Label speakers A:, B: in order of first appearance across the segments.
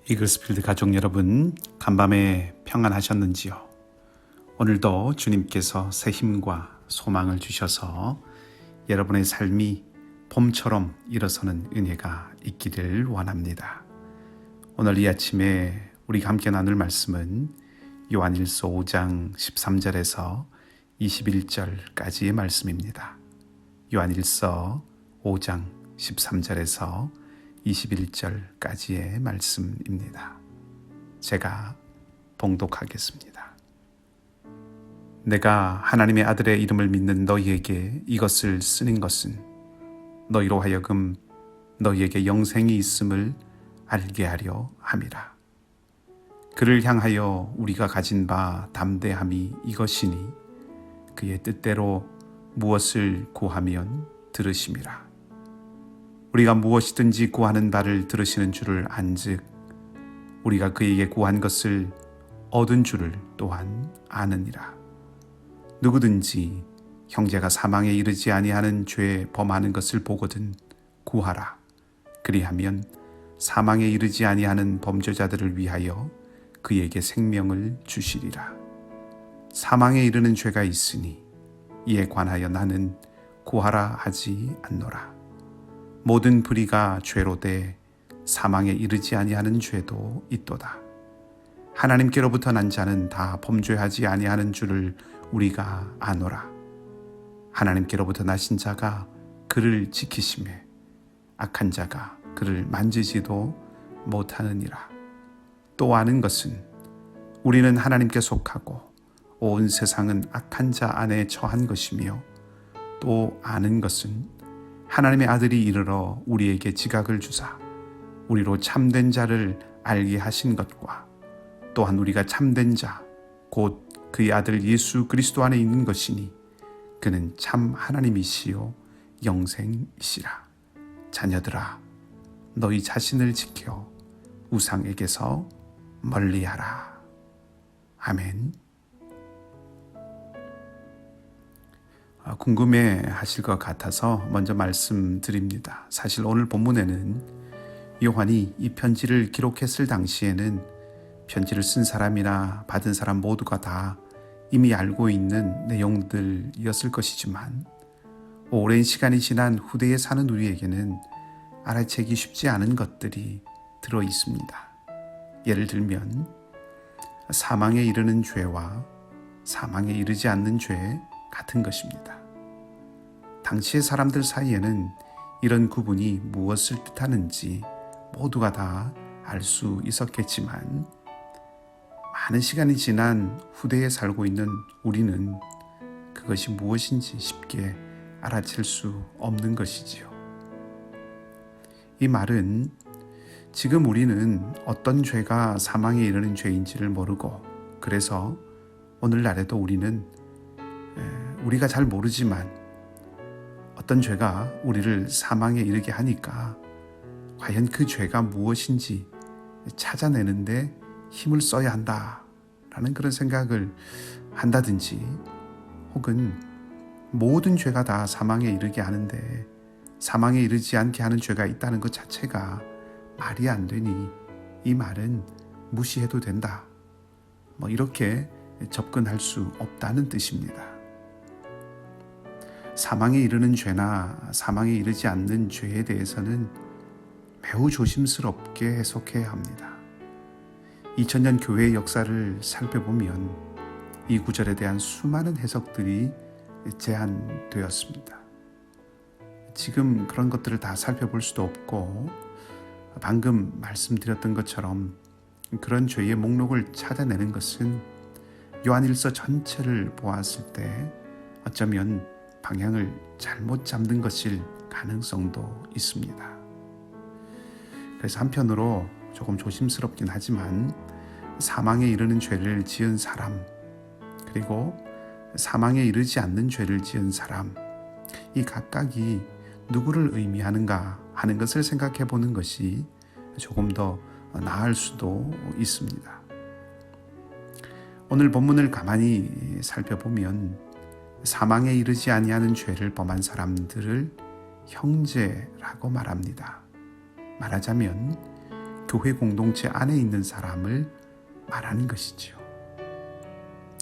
A: 이글스필드 가족 여러분, 간밤에 평안하셨는지요? 오늘도 주님께서 새 힘과 소망을 주셔서 여러분의 삶이 봄처럼 일어서는 은혜가 있기를 원합니다. 오늘 이 아침에 우리가 함께 나눌 말씀은 요한일서 5장 13절에서 21절까지의 말씀입니다. 요한일서 5장 13절에서 21절까지의 말씀입니다. 제가 봉독하겠습니다. 내가 하나님의 아들의 이름을 믿는 너희에게 이것을 쓰는 것은 너희로 하여금 너희에게 영생이 있음을 알게 하려 함이라. 그를 향하여 우리가 가진 바 담대함이 이것이니 그의 뜻대로 무엇을 구하면 들으심이라. 우리가 무엇이든지 구하는 바를 들으시는 줄을 안즉 우리가 그에게 구한 것을 얻은 줄을 또한 아느니라. 누구든지 형제가 사망에 이르지 아니하는 죄에 범하는 것을 보거든 구하라. 그리하면 사망에 이르지 아니하는 범죄자들을 위하여 그에게 생명을 주시리라. 사망에 이르는 죄가 있으니 이에 관하여 나는 구하라 하지 않노라. 모든 불의가 죄로 돼 사망에 이르지 아니하는 죄도 있도다. 하나님께로부터 난 자는 다 범죄하지 아니하는 줄을 우리가 아노라. 하나님께로부터 나신 자가 그를 지키심에 악한 자가 그를 만지지도 못하느니라. 또 아는 것은 우리는 하나님께 속하고 온 세상은 악한 자 안에 처한 것이며 또 아는 것은 하나님의 아들이 이르러 우리에게 지각을 주사 우리로 참된 자를 알게 하신 것과 또한 우리가 참된 자 곧 그의 아들 예수 그리스도 안에 있는 것이니 그는 참 하나님이시요 영생이시라. 자녀들아, 너희 자신을 지켜 우상에게서 멀리하라. 아멘. 궁금해 하실 것 같아서 먼저 말씀드립니다. 사실 오늘 본문에는 요한이 이 편지를 기록했을 당시에는 편지를 쓴 사람이나 받은 사람 모두가 다 이미 알고 있는 내용들이었을 것이지만 오랜 시간이 지난 후대에 사는 우리에게는 알아채기 쉽지 않은 것들이 들어 있습니다. 예를 들면 사망에 이르는 죄와 사망에 이르지 않는 죄 같은 것입니다. 당시의 사람들 사이에는 이런 구분이 무엇을 뜻하는지 모두가 다 알 수 있었겠지만 많은 시간이 지난 후대에 살고 있는 우리는 그것이 무엇인지 쉽게 알아챌 수 없는 것이지요. 이 말은 지금 우리는 어떤 죄가 사망에 이르는 죄인지를 모르고 그래서 오늘날에도 우리가 잘 모르지만 어떤 죄가 우리를 사망에 이르게 하니까 과연 그 죄가 무엇인지 찾아내는데 힘을 써야 한다라는 그런 생각을 한다든지 혹은 모든 죄가 다 사망에 이르게 하는데 사망에 이르지 않게 하는 죄가 있다는 것 자체가 말이 안 되니 이 말은 무시해도 된다. 이렇게 접근할 수 없다는 뜻입니다. 사망에 이르는 죄나 사망에 이르지 않는 죄에 대해서는 매우 조심스럽게 해석해야 합니다. 2000년 교회의 역사를 살펴보면 이 구절에 대한 수많은 해석들이 제한되었습니다. 지금 그런 것들을 다 살펴볼 수도 없고 방금 말씀드렸던 것처럼 그런 죄의 목록을 찾아내는 것은 요한일서 전체를 보았을 때 어쩌면 방향을 잘못 잡는 것일 가능성도 있습니다. 그래서 한편으로 조금 조심스럽긴 하지만 사망에 이르는 죄를 지은 사람 그리고 사망에 이르지 않는 죄를 지은 사람 이 각각이 누구를 의미하는가 하는 것을 생각해 보는 것이 조금 더 나을 수도 있습니다. 오늘 본문을 가만히 살펴보면 사망에 이르지 아니하는 죄를 범한 사람들을 형제라고 말합니다. 말하자면 교회 공동체 안에 있는 사람을 말하는 것이지요.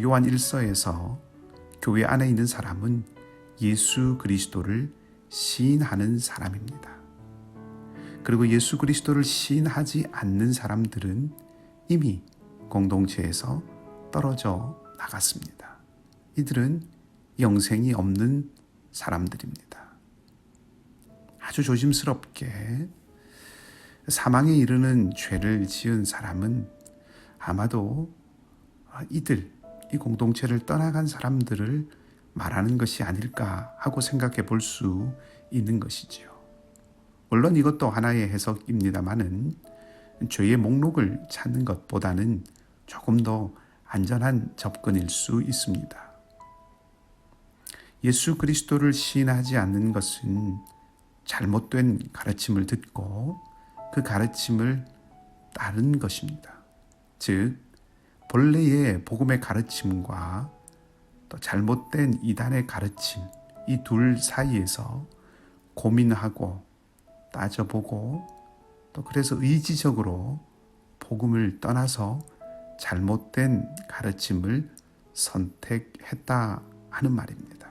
A: 요한 1서에서 교회 안에 있는 사람은 예수 그리스도를 시인하는 사람입니다. 그리고 예수 그리스도를 시인하지 않는 사람들은 이미 공동체에서 떨어져 나갔습니다. 이들은 영생이 없는 사람들입니다. 아주 조심스럽게 사망에 이르는 죄를 지은 사람은 아마도 이 공동체를 떠나간 사람들을 말하는 것이 아닐까 하고 생각해 볼 수 있는 것이지요. 물론 이것도 하나의 해석입니다마는 죄의 목록을 찾는 것보다는 조금 더 안전한 접근일 수 있습니다. 예수 그리스도를 시인하지 않는 것은 잘못된 가르침을 듣고 그 가르침을 따른 것입니다. 즉, 본래의 복음의 가르침과 또 잘못된 이단의 가르침, 이 둘 사이에서 고민하고 따져보고 또 그래서 의지적으로 복음을 떠나서 잘못된 가르침을 선택했다 하는 말입니다.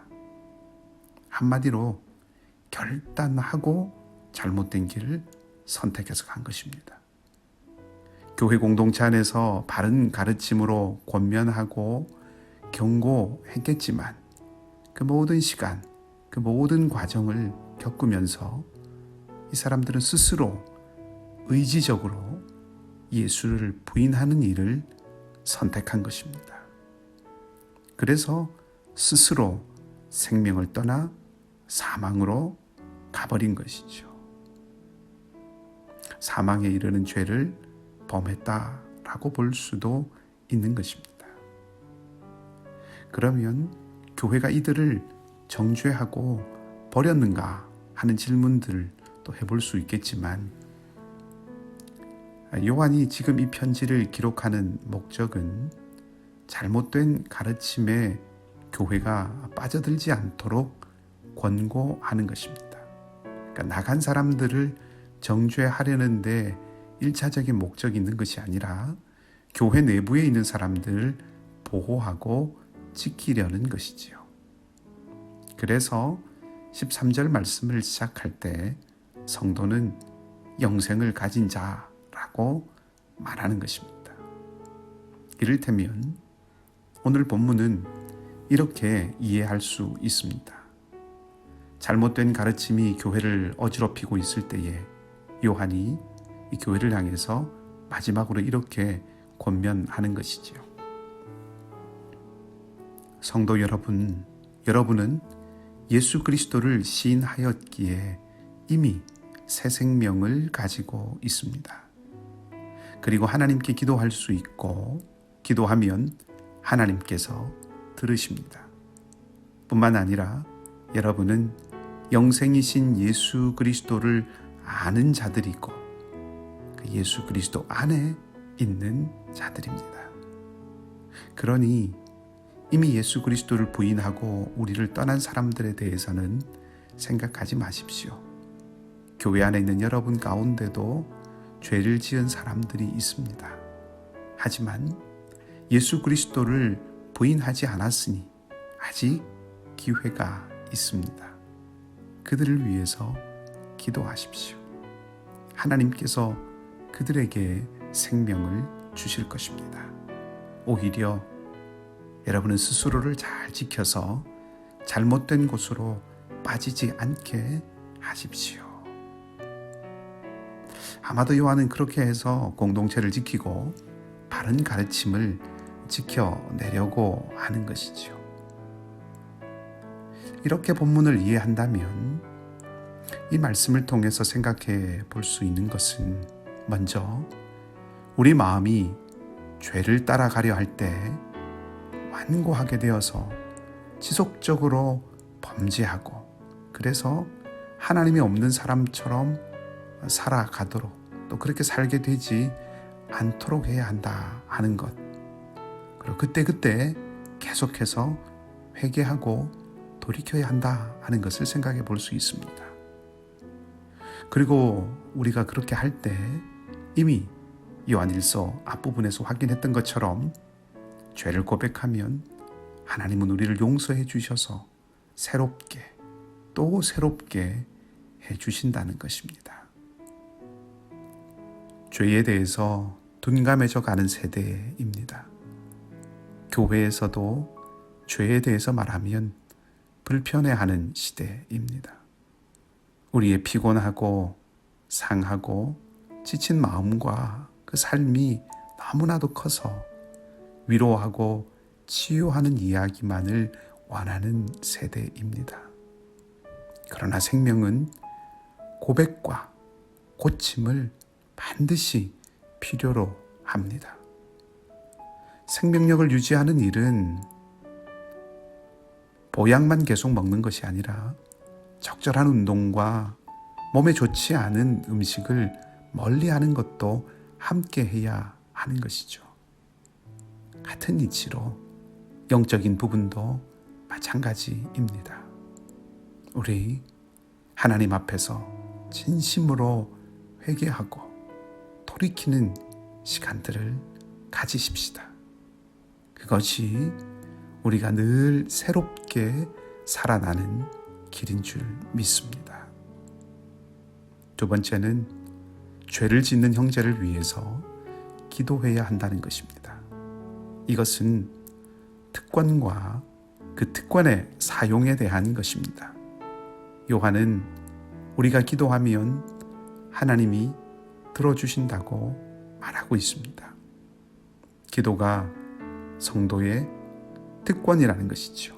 A: 한마디로 결단하고 잘못된 길을 선택해서 간 것입니다. 교회 공동체 안에서 바른 가르침으로 권면하고 경고했겠지만 그 모든 시간, 그 모든 과정을 겪으면서 이 사람들은 스스로 의지적으로 예수를 부인하는 일을 선택한 것입니다. 그래서 스스로 생명을 떠나 사망으로 가버린 것이죠. 사망에 이르는 죄를 범했다라고 볼 수도 있는 것입니다. 그러면 교회가 이들을 정죄하고 버렸는가 하는 질문들을 또 해볼 수 있겠지만, 요한이 지금 이 편지를 기록하는 목적은 잘못된 가르침에 교회가 빠져들지 않도록 권고하는 것입니다. 그러니까 나간 사람들을 정죄하려는데 1차적인 목적이 있는 것이 아니라 교회 내부에 있는 사람들을 보호하고 지키려는 것이지요. 그래서 13절 말씀을 시작할 때 성도는 영생을 가진 자라고 말하는 것입니다. 이를테면 오늘 본문은 이렇게 이해할 수 있습니다. 잘못된 가르침이 교회를 어지럽히고 있을 때에 요한이 이 교회를 향해서 마지막으로 이렇게 권면하는 것이지요. 성도 여러분, 여러분은 예수 그리스도를 시인하였기에 이미 새 생명을 가지고 있습니다. 그리고 하나님께 기도할 수 있고 기도하면 하나님께서 들으십니다. 뿐만 아니라 여러분은 영생이신 예수 그리스도를 아는 자들이고 그 예수 그리스도 안에 있는 자들입니다. 그러니 이미 예수 그리스도를 부인하고 우리를 떠난 사람들에 대해서는 생각하지 마십시오. 교회 안에 있는 여러분 가운데도 죄를 지은 사람들이 있습니다. 하지만 예수 그리스도를 부인하지 않았으니 아직 기회가 있습니다. 그들을 위해서 기도하십시오. 하나님께서 그들에게 생명을 주실 것입니다. 오히려 여러분은 스스로를 잘 지켜서 잘못된 곳으로 빠지지 않게 하십시오. 아마도 요한은 그렇게 해서 공동체를 지키고 바른 가르침을 지켜내려고 하는 것이지요. 이렇게 본문을 이해한다면 이 말씀을 통해서 생각해 볼 수 있는 것은 먼저 우리 마음이 죄를 따라가려 할 때 완고하게 되어서 지속적으로 범죄하고 그래서 하나님이 없는 사람처럼 살아가도록 또 그렇게 살게 되지 않도록 해야 한다 하는 것, 그리고 그때그때 계속해서 회개하고 돌이켜야 한다 하는 것을 생각해 볼 수 있습니다. 그리고 우리가 그렇게 할 때 이미 요한일서 앞부분에서 확인했던 것처럼 죄를 고백하면 하나님은 우리를 용서해 주셔서 새롭게 또 새롭게 해 주신다는 것입니다. 죄에 대해서 둔감해져 가는 세대입니다. 교회에서도 죄에 대해서 말하면 불편해하는 시대입니다. 우리의 피곤하고 상하고 지친 마음과 그 삶이 너무나도 커서 위로하고 치유하는 이야기만을 원하는 세대입니다. 그러나 생명은 고백과 고침을 반드시 필요로 합니다. 생명력을 유지하는 일은 보약만 계속 먹는 것이 아니라 적절한 운동과 몸에 좋지 않은 음식을 멀리하는 것도 함께 해야 하는 것이죠. 같은 이치로 영적인 부분도 마찬가지입니다. 우리 하나님 앞에서 진심으로 회개하고 돌이키는 시간들을 가지십시다. 그것이 우리가 늘 새롭게 살아나는 길인 줄 믿습니다. 두 번째는 죄를 짓는 형제를 위해서 기도해야 한다는 것입니다. 이것은 특권과 그 특권의 사용에 대한 것입니다. 요한은 우리가 기도하면 하나님이 들어주신다고 말하고 있습니다. 기도가 성도의 특권이라는 것이죠.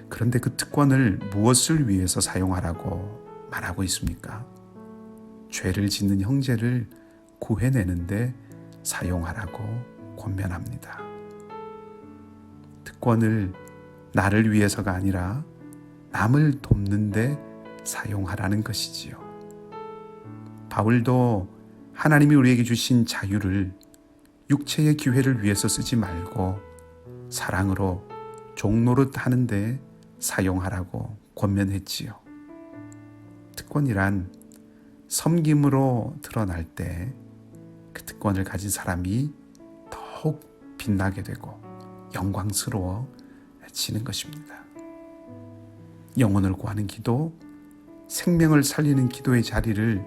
A: 그런데 그 특권을 무엇을 위해서 사용하라고 말하고 있습니까? 죄를 짓는 형제를 구해내는데 사용하라고 권면합니다. 특권을 나를 위해서가 아니라 남을 돕는데 사용하라는 것이지요. 바울도 하나님이 우리에게 주신 자유를 육체의 기회를 위해서 쓰지 말고 사랑으로 종노릇 하는데 사용하라고 권면했지요. 특권이란 섬김으로 드러날 때 그 특권을 가진 사람이 더욱 빛나게 되고 영광스러워지는 것입니다. 영혼을 구하는 기도, 생명을 살리는 기도의 자리를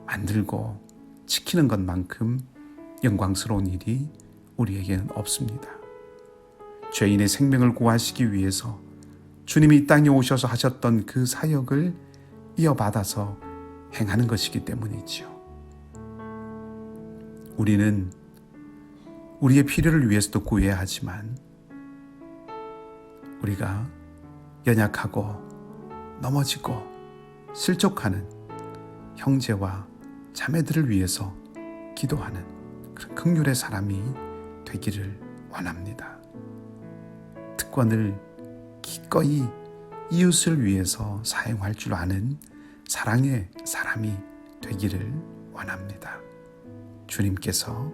A: 만들고 지키는 것만큼 영광스러운 일이 우리에게는 없습니다. 죄인의 생명을 구하시기 위해서 주님이 이 땅에 오셔서 하셨던 그 사역을 이어받아서 행하는 것이기 때문이지요. 우리는 우리의 필요를 위해서도 구해야 하지만 우리가 연약하고 넘어지고 실족하는 형제와 자매들을 위해서 기도하는 그런 긍휼의 사람이 되기를 원합니다. 특권을 기꺼이 이웃을 위해서 사용할 줄 아는 사랑의 사람이 되기를 원합니다. 주님께서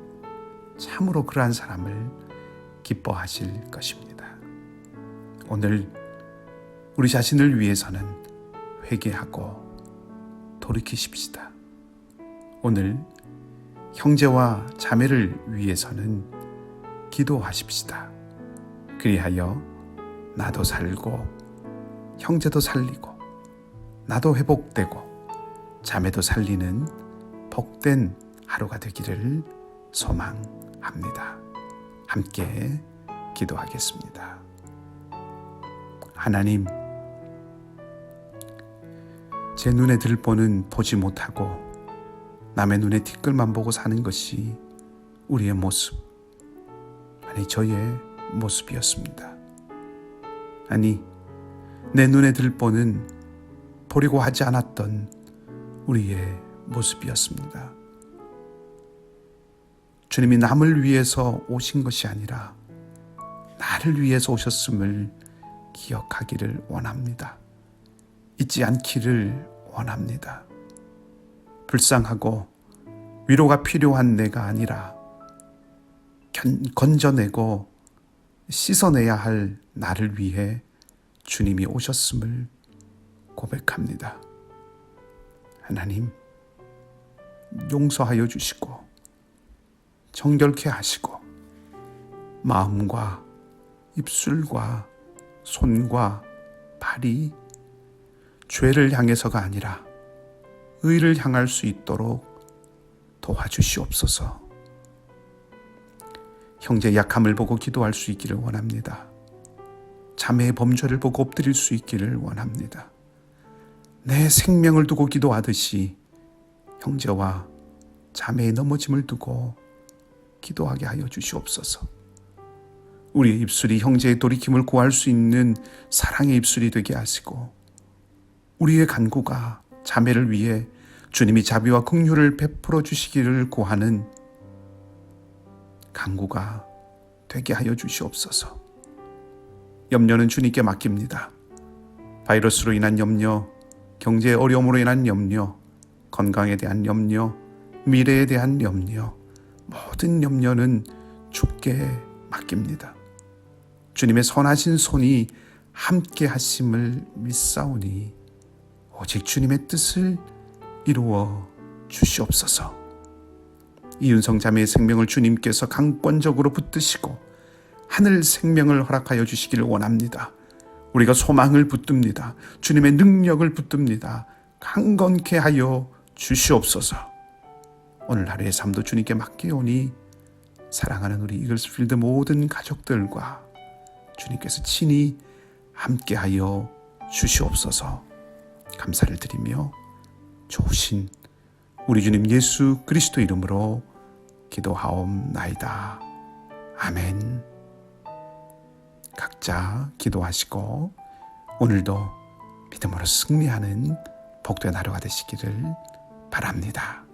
A: 참으로 그러한 사람을 기뻐하실 것입니다. 오늘 우리 자신을 위해서는 회개하고 돌이키십시다. 오늘 형제와 자매를 위해서는 기도하십시다. 그리하여 나도 살고 형제도 살리고 나도 회복되고 자매도 살리는 복된 하루가 되기를 소망합니다. 함께 기도하겠습니다. 하나님, 제 눈에 들보는 보지 못하고 남의 눈에 티끌만 보고 사는 것이 우리의 모습, 아니 저의 모습이었습니다. 아니 내 눈에 들보는 보려고 하지 않았던 우리의 모습이었습니다. 주님이 남을 위해서 오신 것이 아니라 나를 위해서 오셨음을 기억하기를 원합니다. 잊지 않기를 원합니다. 불쌍하고 위로가 필요한 내가 아니라 건져내고 씻어내야 할 나를 위해 주님이 오셨음을 고백합니다. 하나님, 용서하여 주시고 정결케 하시고 마음과 입술과 손과 발이 죄를 향해서가 아니라 의를 향할 수 있도록 도와주시옵소서. 형제의 약함을 보고 기도할 수 있기를 원합니다. 자매의 범죄를 보고 엎드릴 수 있기를 원합니다. 내 생명을 두고 기도하듯이 형제와 자매의 넘어짐을 두고 기도하게 하여 주시옵소서. 우리의 입술이 형제의 돌이킴을 구할 수 있는 사랑의 입술이 되게 하시고 우리의 간구가 자매를 위해 주님이 자비와 긍휼을 베풀어 주시기를 구하는 간구가 되게 하여 주시옵소서. 염려는 주님께 맡깁니다. 바이러스로 인한 염려, 경제의 어려움으로 인한 염려, 건강에 대한 염려, 미래에 대한 염려, 모든 염려는 주께 맡깁니다. 주님의 선하신 손이 함께 하심을 믿사오니 오직 주님의 뜻을 이루어 주시옵소서. 이윤성 자매의 생명을 주님께서 강권적으로 붙드시고 하늘 생명을 허락하여 주시기를 원합니다. 우리가 소망을 붙듭니다. 주님의 능력을 붙듭니다. 강건케 하여 주시옵소서. 오늘 하루의 삶도 주님께 맡기오니 사랑하는 우리 이글스필드 모든 가족들과 주님께서 친히 함께하여 주시옵소서. 감사를 드리며 좋으신 우리 주님 예수 그리스도 이름으로 기도하옵나이다. 아멘. 각자 기도하시고 오늘도 믿음으로 승리하는 복된 하루가 되시기를 바랍니다.